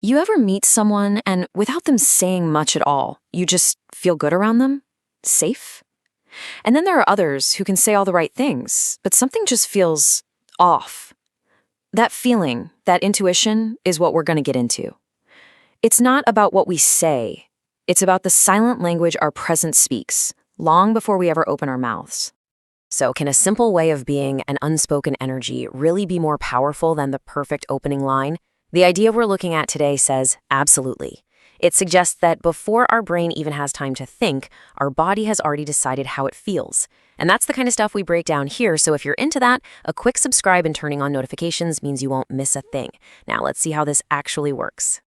You ever meet someone and without them saying much at all, you just feel good around them? Safe? And then there are others who can say all the right things, but something just feels off. That feeling, that intuition, is what we're going to get into. It's not about what we say. It's about the silent language our presence speaks, long before we ever open our mouths. So, can a simple way of being an unspoken energy really be more powerful than the perfect opening line? The idea we're looking at today says absolutely. It suggests that before our brain even has time to think, our body has already decided how it feels. And that's the kind of stuff we break down here, so if you're into that, a quick subscribe and turning on notifications means you won't miss a thing. Now, let's see how this actually works.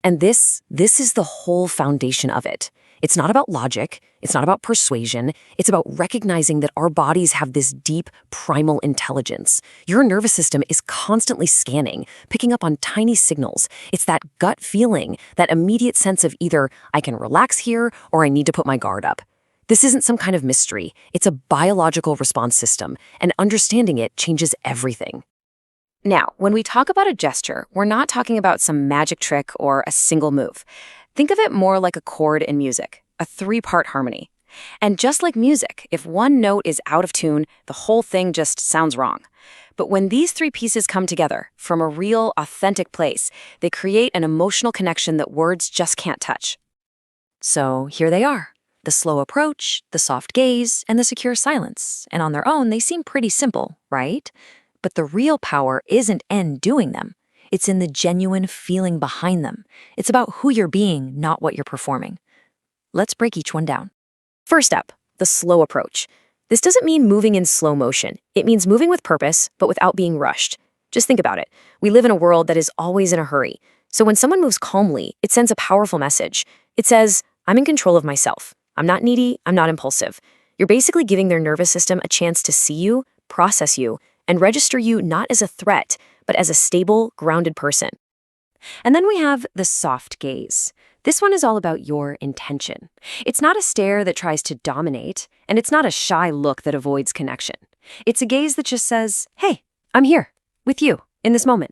And this is the whole foundation of it. It's not about logic, it's not about persuasion, it's about recognizing that our bodies have this deep, primal intelligence. Your nervous system is constantly scanning, picking up on tiny signals. It's that gut feeling, that immediate sense of either I can relax here or I need to put my guard up. This isn't some kind of mystery, it's a biological response system, and understanding it changes everything. Now, when we talk about a gesture, we're not talking about some magic trick or a single move. Think of it more like a chord in music, a three-part harmony. And just like music, if one note is out of tune, the whole thing just sounds wrong. But when these three pieces come together from a real, authentic place, they create an emotional connection that words just can't touch. So here they are, the slow approach, the soft gaze, and the secure silence. And on their own, they seem pretty simple, right? But the real power isn't in doing them. It's in the genuine feeling behind them. It's about who you're being, not what you're performing. Let's break each one down. First up, the slow approach. This doesn't mean moving in slow motion. It means moving with purpose, but without being rushed. Just think about it. We live in a world that is always in a hurry. So when someone moves calmly, it sends a powerful message. It says, I'm in control of myself. I'm not needy. I'm not impulsive. You're basically giving their nervous system a chance to see you, process you, and register you not as a threat, but as a stable, grounded person. And then we have the soft gaze. This one is all about your intention. It's not a stare that tries to dominate, and it's not a shy look that avoids connection. It's a gaze that just says, hey, I'm here, with you, in this moment.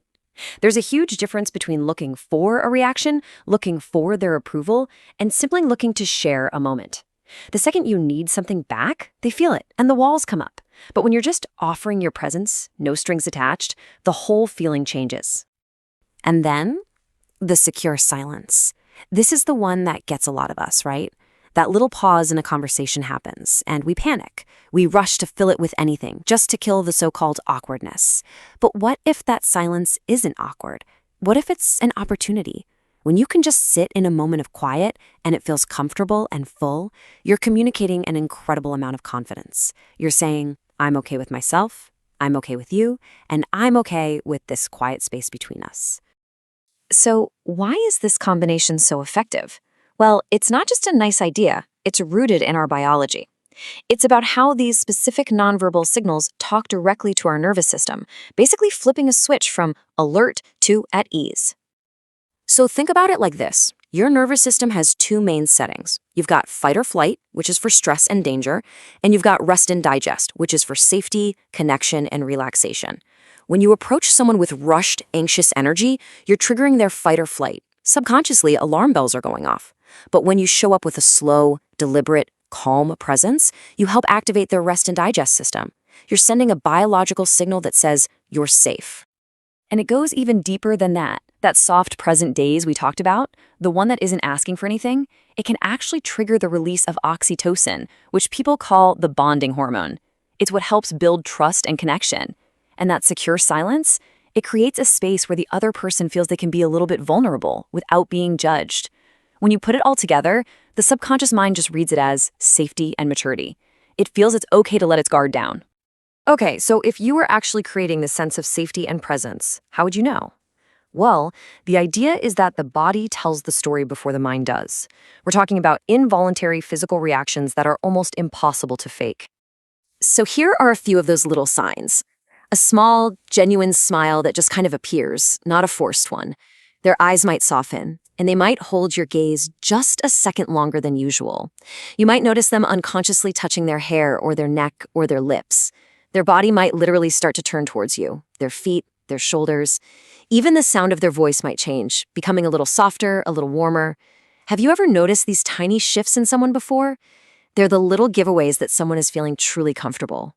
There's a huge difference between looking for a reaction, looking for their approval, and simply looking to share a moment. The second you need something back, they feel it, and the walls come up. But when you're just offering your presence, no strings attached, the whole feeling changes. And then, the secure silence. This is the one that gets a lot of us, right? That little pause in a conversation happens, and we panic. We rush to fill it with anything, just to kill the so-called awkwardness. But what if that silence isn't awkward? What if it's an opportunity? When you can just sit in a moment of quiet and it feels comfortable and full, you're communicating an incredible amount of confidence. You're saying, I'm okay with myself, I'm okay with you, and I'm okay with this quiet space between us. So why is this combination so effective? Well, it's not just a nice idea, it's rooted in our biology. It's about how these specific nonverbal signals talk directly to our nervous system, basically flipping a switch from alert to at ease. So think about it like this. Your nervous system has two main settings. You've got fight or flight, which is for stress and danger, and you've got rest and digest, which is for safety, connection, and relaxation. When you approach someone with rushed, anxious energy, you're triggering their fight or flight. Subconsciously, alarm bells are going off. But when you show up with a slow, deliberate, calm presence, you help activate their rest and digest system. You're sending a biological signal that says, you're safe. And it goes even deeper than that. That soft present daze we talked about, the one that isn't asking for anything, it can actually trigger the release of oxytocin, which people call the bonding hormone. It's what helps build trust and connection. And that secure silence, it creates a space where the other person feels they can be a little bit vulnerable without being judged. When you put it all together, the subconscious mind just reads it as safety and maturity. It feels it's okay to let its guard down. Okay, so if you were actually creating this sense of safety and presence, how would you know? Well, the idea is that the body tells the story before the mind does. We're talking about involuntary physical reactions that are almost impossible to fake. So here are a few of those little signs. A small, genuine smile that just kind of appears, not a forced one. Their eyes might soften, and they might hold your gaze just a second longer than usual. You might notice them unconsciously touching their hair or their neck or their lips. Their body might literally start to turn towards you, their feet, their shoulders. Even the sound of their voice might change, becoming a little softer, a little warmer. Have you ever noticed these tiny shifts in someone before? They're the little giveaways that someone is feeling truly comfortable.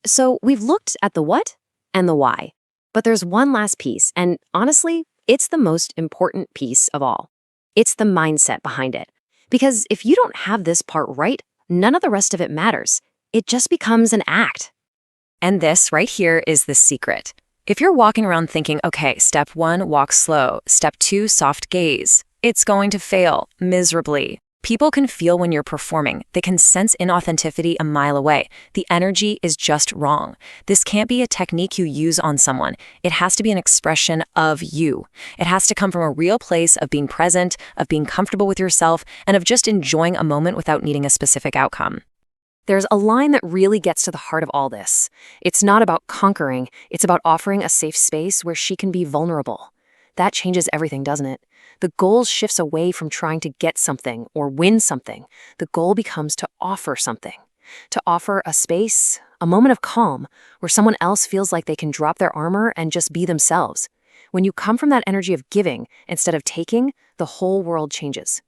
So we've looked at the what and the why. But there's one last piece, and honestly, it's the most important piece of all. It's the mindset behind it. Because if you don't have this part right, none of the rest of it matters. It just becomes an act. And this right here is the secret. If you're walking around thinking, okay, step 1, walk slow, step 2, soft gaze, it's going to fail miserably. People can feel when you're performing. They can sense inauthenticity a mile away. The energy is just wrong. This can't be a technique you use on someone. It has to be an expression of you. It has to come from a real place of being present, of being comfortable with yourself, and of just enjoying a moment without needing a specific outcome. There's a line that really gets to the heart of all this. It's not about conquering. It's about offering a safe space where she can be vulnerable. That changes everything, doesn't it? The goal shifts away from trying to get something or win something. The goal becomes to offer something. To offer a space, a moment of calm, where someone else feels like they can drop their armor and just be themselves. When you come from that energy of giving instead of taking, the whole world changes.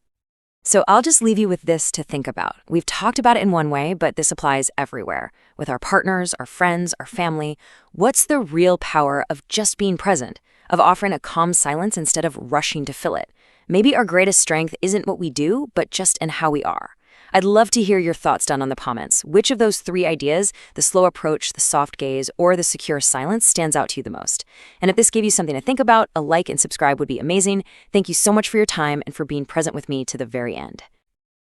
So I'll just leave you with this to think about. We've talked about it in one way, but this applies everywhere. With our partners, our friends, our family. What's the real power of just being present? Of offering a calm silence instead of rushing to fill it? Maybe our greatest strength isn't what we do, but just in how we are. I'd love to hear your thoughts down on the comments. Which of those 3 ideas, the slow approach, the soft gaze, or the secure silence, stands out to you the most? And if this gave you something to think about, a like and subscribe would be amazing. Thank you so much for your time and for being present with me to the very end.